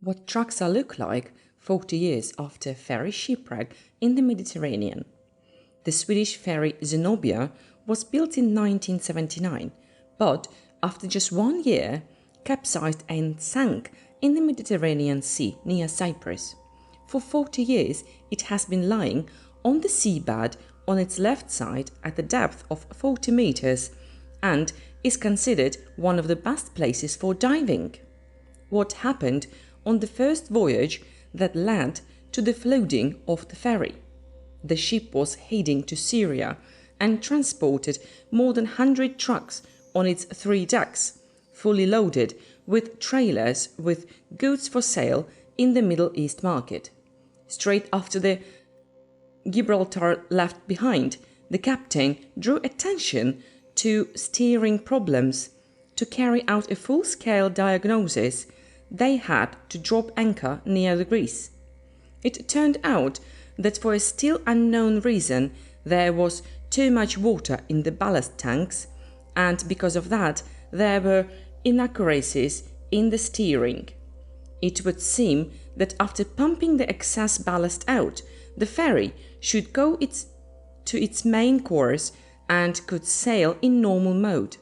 What trucks look like 40 years after a ferry shipwreck in the Mediterranean. The Swedish ferry Zenobia was built in 1979, but after just 1 year, capsized and sank in the Mediterranean Sea near Cyprus. For 40 years, it has been lying on the seabed on its left side at a depth of 40 meters and is considered one of the best places for diving. What happened on the first voyage that led to the flooding of the ferry? The ship was heading to Syria and transported more than 100 trucks on its 3 decks, fully loaded with trailers with goods for sale in the Middle East market. Straight after the Gibraltar left behind, the captain drew attention to steering problems. To carry out a full-scale diagnosis, they had to drop anchor near the Greece. It turned out that for a still unknown reason there was too much water in the ballast tanks, and because of that there were inaccuracies in the steering. It would seem that after pumping the excess ballast out, the ferry should go to its main course and could sail in normal mode.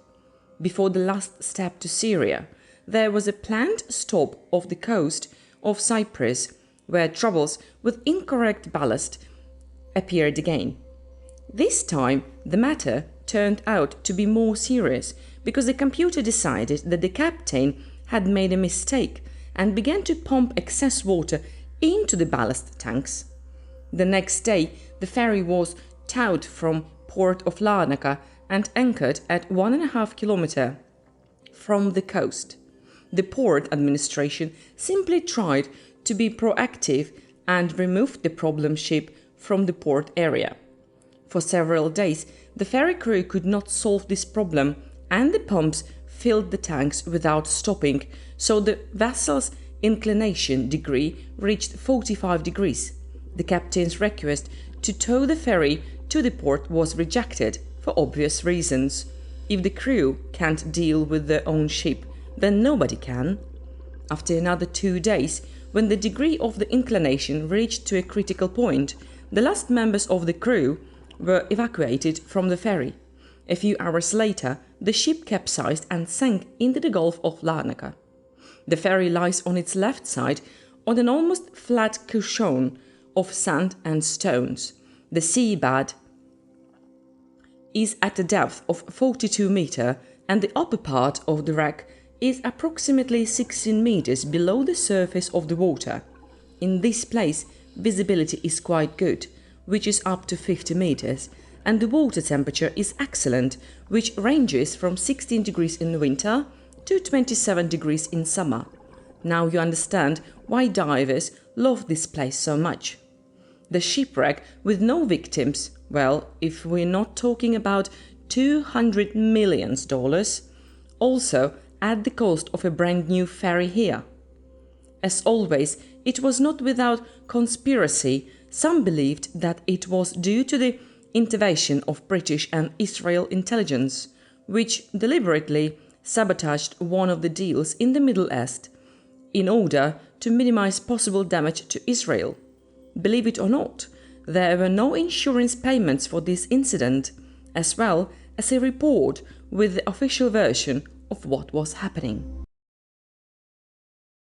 Before the last step to Syria, there was a planned stop off the coast of Cyprus, where troubles with incorrect ballast appeared again. This time, the matter turned out to be more serious because the computer decided that the captain had made a mistake and began to pump excess water into the ballast tanks. The next day, the ferry was towed from port of Larnaca and anchored at 1.5 kilometers from the coast. The port administration simply tried to be proactive and removed the problem ship from the port area. For several days, the ferry crew could not solve this problem, and the pumps filled the tanks without stopping, so the vessel's inclination degree reached 45 degrees. The captain's request to tow the ferry to the port was rejected for obvious reasons. If the crew can't deal with their own ship, then nobody can. After another 2 days, when the degree of the inclination reached to a critical point, the last members of the crew were evacuated from the ferry. A few hours later, the ship capsized and sank into the Gulf of Larnaca. The ferry lies on its left side on an almost flat cushion of sand and stones. The seabed is at a depth of 42 meters, and the upper part of the wreck is approximately 16 meters below the surface of the water. In this place, visibility is quite good, which is up to 50 meters, and the water temperature is excellent, which ranges from 16 degrees in winter to 27 degrees in summer. Now you understand why divers love this place so much. The shipwreck with no victims, well, if we're not talking about $200 million, also at the cost of a brand new ferry here. As always, it was not without conspiracy. Some believed that it was due to the intervention of British and Israel intelligence, which deliberately sabotaged one of the deals in the Middle East in order to minimize possible damage to Israel. Believe it or not, there were no insurance payments for this incident, as well as a report with the official version of what was happening.